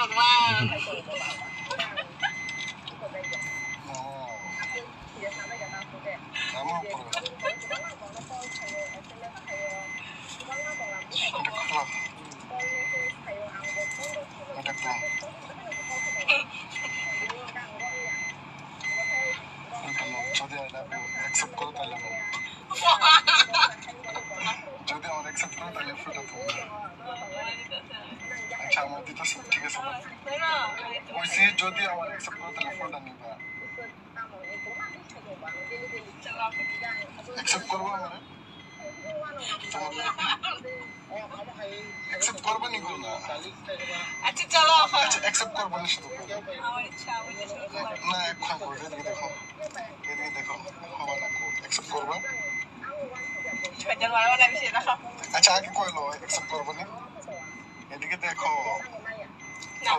भगवान যদি আমার অ্যাকসেপ্ট করে তাহলে ফটো তুলবো আচ্ছা আমার দিতেছে ঠিক আছে ওইসি যদি আমার অ্যাকসেপ্ট করে তাহলে ফটো নিবা অ্যাকসেপ্ট করবো আমার অ্যাকসেপ্ট করবো নি গো না अच्छा चलो আচ্ছা অ্যাকসেপ্ট করবো না শুধু আমার ইচ্ছা আমি কিছু না এখন করো এদিকে দেখো হওয়া না অ্যাকসেপ্ট করবো ছয়জন মারবা না বেশি রাখো আচ্ছা আগে কইলো অ্যাকসেপ্ট করবো না এদিকে দেখো না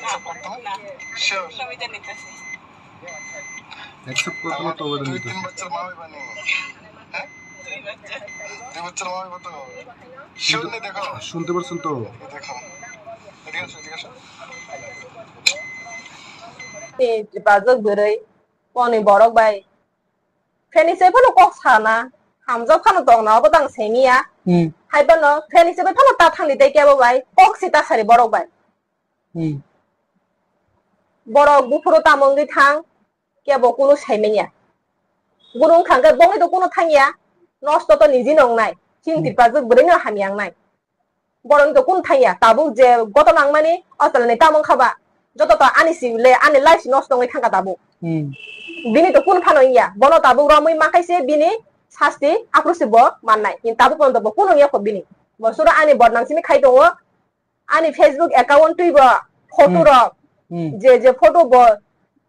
অ্যাকসেপ্ট করতে না শিওর সমিতা নিতেছি অ্যাকসেপ্ট করতে না তো ওটা দুই নিতে তিন বাচ্চার মা হইবা নি হ্যাঁ দুই বাচ্চা দুই বাচ্চার মা হইবা তো শিওর নি দেখো শুনতে পারছেন তো দেখো এদিকে আসো Bazak berai, wani borok bai. Feni sepa no kok sana, hamzak kano tong na obotang semia. Hai bano, feni sepa kano ta thang di teke abo bai, kok sita sari borok bai. Borok bufuro tamong di thang, ke abo kuno semenya. Gunung khangka bongi to kuno thang ya, nosto to niji nong nai, cinti bazak berai no hamiang nai. Borok to kuno thang ya, tabu je goto nang mani, osal ni tamong khaba. যত তো আনিছি লে আনি লাইছি নষ্ট হই থাকা দাবো বিনি তো কোন ফানো ইয়া বনো তাবো রমই মাখাইছে বিনি শাস্তি আক্রোশিব মাননাই কিন্তু তাবো কোন দাবো কোন ইয়া বিনি বসুরা আনি বদনামসিমি খাই দङ আনি ফেসবুক অ্যাকাউন্ট তুইব ফটো র যে ফটো ব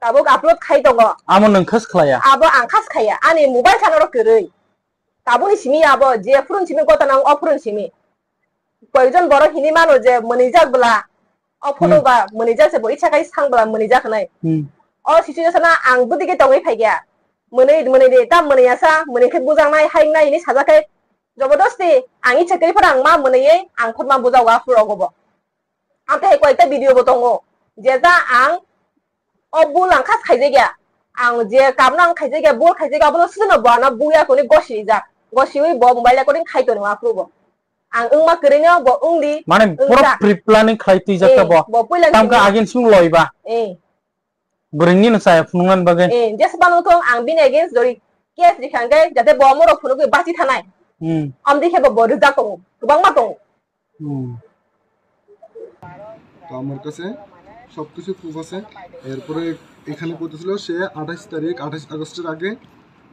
তাবো আপলোড খাই দङ আমন নং খাস খায়া আবো আं খাস খায়া আনি মোবাইল খানো র কरै তাবো नि সিমি আবো যে ফুরুন সিমি গত নাং অফুরুন সিমি কয়জন বড় হিনি মানো যে মনি জাগবলা ফটো বা মনি যাচ্ছে বই ছাকাই সাংবলা মনি যাখনাই সিচুয়েশনা आं बुदिगे दङै फाइगा मनै दे ता मनैयासा मनैखे बुजांनाय हाइनाय नि साजाखै जबरदस्ती आंनि छकैफोर आं मा मनैयै आं फरमा बुजावा फुरावगबो आंते कयता भिडिअबो दङ जेजा आं बुल आं खास खाइजेगा आं जे कामना आं खाइजेगा बुल खाइजेगा बो सुनो बना बुया कोनि गसि जा गसियै ब मोबाइल कोनि खाइतो नङा फुरबो आं मा करेनो ब उंदि माने पूरा प्री प्लानिंग खाइति जाता ब तामका आगिन सुं लइबा बरिंनि न साय फुनुंगान बागे जेस बानुथ आं बिन अगेन्स्ट जरि केस दिखांगै जाते ब मरो फुनुगै बाति थानाय आम दिखे ब रिजा दङ गोबां मा दङ তো আমার কাছে সবকিছু প্রুফ আছে এরপরে এখানে কইতেছিল সে 28 তারিখ 28 আগস্টের আগে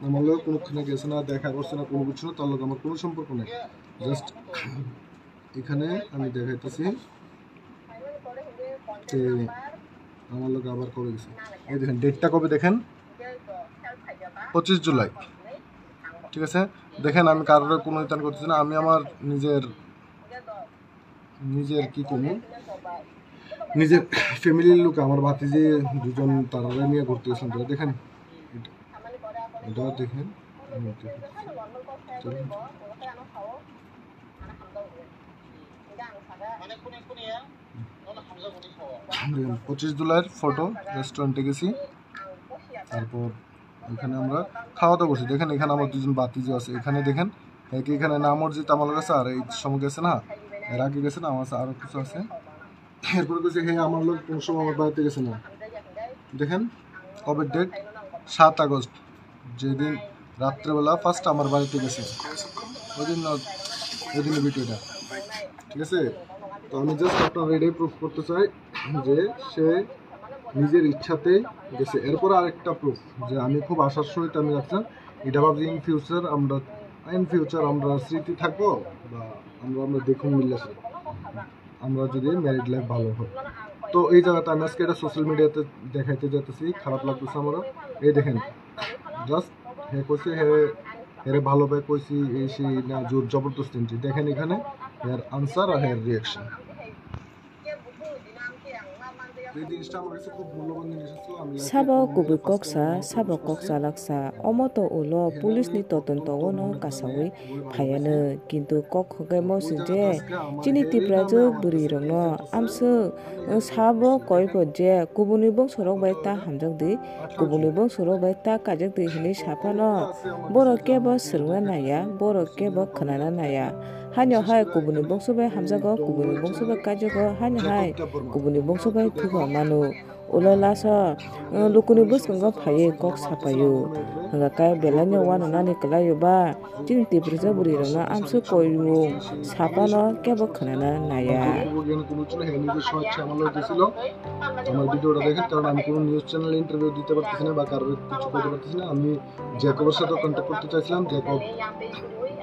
আমার লোক কোনখানে গেছে না দেখা করছে না কোনো কিছু না তার লোক আমার কোনো সম্পর্ক নেই জাস্ট এখানে আমি দেখাইতেছি যে আমার লোক আবার কবে গেছে এই দেখেন ডেটটা কবে দেখেন 25 জুলাই ঠিক আছে দেখেন আমি কারোর কোনো ইতান করতেছি না আমি আমার নিজের কি কমু নিজের ফ্যামিলির লোক আমার ভাতিজি দুজন তারা নিয়ে ঘুরতে গেছিলাম তো দেখেন এটা দেখেন 25 জুলাইয়ের ফটো রেস্টুরেন্টে গেছি তারপর এখানে আমরা খাওয়া দাওয়া করছি দেখেন এখানে আমার দুজন ভাতিজি আছে এখানে দেখেন এখানে না মসজিদ আমার কাছে আর এই সময় গেছে না এর আগে গেছে না আমার আরো কিছু আছে এরপর গেছে হ্যাঁ আমার লোক কোন সময় আমার বাড়িতে গেছে না দেখেন কবে ডেট 7 আগস্ট যেদিন রাত্রেবেলা ফার্স্ট আমার বাড়িতে গেছে ওই দিন ভিডিওটা ঠিক আছে তো আমি জাস্ট আপনার এটাই প্রুফ করতে চাই যে সে নিজের ইচ্ছাতে গেছে এরপর আরেকটা প্রুফ যে আমি খুব আশার সহিত আমি রাখলাম এটা ভাবছি ইন ফিউচার আমরা স্মৃতি থাকবো বা আমরা দেখুন মিললে আমরা যদি ম্যারিড লাইফ ভালো হয় তো এই জায়গাতে আমি আজকে এটা সোশ্যাল মিডিয়াতে দেখাইতে যেতেছি খারাপ লাগতেছে আমারও এই দেখেন জাস্ট হ্যাঁ কইছে হেরে ভালো পাই কইছি এই সেই না জোর জবরদস্তি দেখেন এখানে হেয়ার আনসার আর হেয়ার রিয়াকশন এই জিনিসটা আমার কাছে খুব মূল্যবান জিনিস আসলো আমি Sabo kubi koksa, sabo koksa laksa, omoto ulo pulis ni toton togono kasawi payane, kintu kok hoge mo suje, chini tiprajo buri rongno, amsu sabo koi je, kubuni bong sorok baita hamjak di, kubuni bong sorok baita kajak di hini sapano, boro kebo sirwa naya, boro kebo khanana naya. Hanyo hai kubuni bongso bai hamjago, kubuni bongso bai kajago, hanyo hai kubuni bongso bai thugo manu. Ulo laso lukuni buskango phaye kok sapayo. Hanga kai belanya wano nani kalayo ba, chini tiprajo buri rongno amsu koyu sapano kebo khanana naya. কোনো ছিল হ্যাঁ নিজের স্বেচ্ছা আমার দিয়েছিল আমার ভিডিওটা দেখেন কারণ আমি কোনো নিউজ চ্যানেলে ইন্টারভিউ দিতে পারতেছি না বা কারোর কিছু করতে পারতেছি না আমি জ্যাকবের সাথে কন্ট্যাক্ট করতে চাইছিলাম জ্যাকব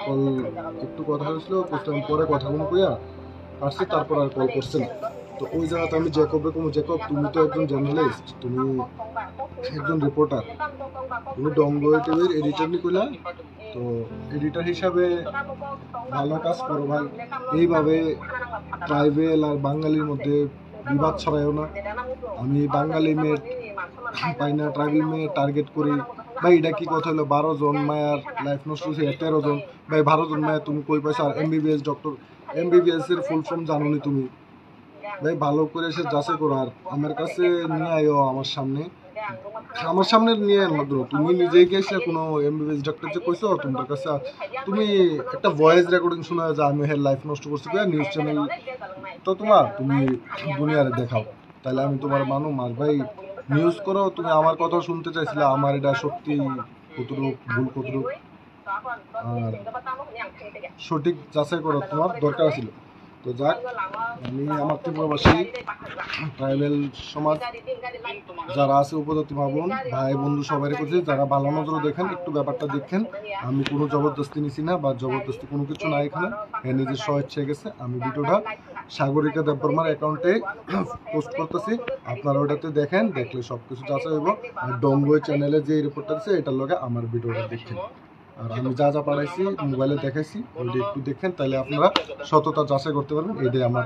কল একটু কথা হয়েছিল আমি পরে কথাগুলো কইয়া আসছি তারপর আর কল করছে না তো ওই জায়গাতে আমি জ্যাকবকে কোনো জ্যাকব তুমি তো একজন জার্নালিস্ট তুমি একজন রিপোর্টার তুমি ডমগো টিভির এডিটর নি কইলা তো এডিটর হিসাবে ভালো কাজ করো ভাই এইভাবে ট্রাইবেল আর বাঙালির মধ্যে বিবাদ ছড়ায়ও না আমি বাঙালি মেয়ে পাই না ট্রাইবেল মেয়ে টার্গেট করি ভাই এটা কি কথা হলো 12 জন মায়ার লাইফ নষ্ট হয়েছে 13 জন ভাই 12 জন মায়া তুমি কই পাইছো আর এমবিবিএস ডক্টর এমবিবিএস এর ফুল ফর্ম জানো নি তুমি ভাই ভালো করে এসে যাচাই করো আর আমার কাছে নিয়ে আয়ো আমার সামনে নিয়ে মাত্র তুমি নিজে গিয়েছিলে কোনো এমবিবিএস ডক্টর যে কইছো তোমার কাছে তুমি একটা ভয়েস রেকর্ডিং শোনা যে আমি হের লাইফ নষ্ট করছি নিউজ চ্যানেল তো তোমার তুমি দুনিয়ারে দেখাও তাহলে আমি তোমার মানো মার ভাই নিউজ করো তুমি আমার কথা শুনতে চাইছিলে আমার এটা সত্যি কতটুকু ভুল কতটুকু আর সঠিক যাচাই করো তোমার দরকার ছিল তো যাক আমি আমার ত্রিপুরাবাসী ট্রাইবেল সমাজ যারা আছে উপজাতি মা বোন ভাই বন্ধু সবাই করছে যারা ভালো নজরে দেখেন একটু ব্যাপারটা দেখেন আমি কোনো জবরদস্তি নিছি না বা জবরদস্তি কোনো কিছু না এখানে নিজের স্বেচ্ছায় গেছে আমি ভিডিওটা সাগরিকা দেববর্মার অ্যাকাউন্টে পোস্ট করতেছি আপনারা ওটাতে দেখেন দেখলে সব কিছু যাচাই হইব আর ডমবই চ্যানেলে যে রিপোর্টটা আছে এটার লগে আমার ভিডিওটা দেখেন আর আমি যা যা পাঠাইছি মোবাইলে দেখাইছি ওইটা একটু দেখেন তাহলে আপনারা সততা যাচাই করতে পারবেন এটাই আমার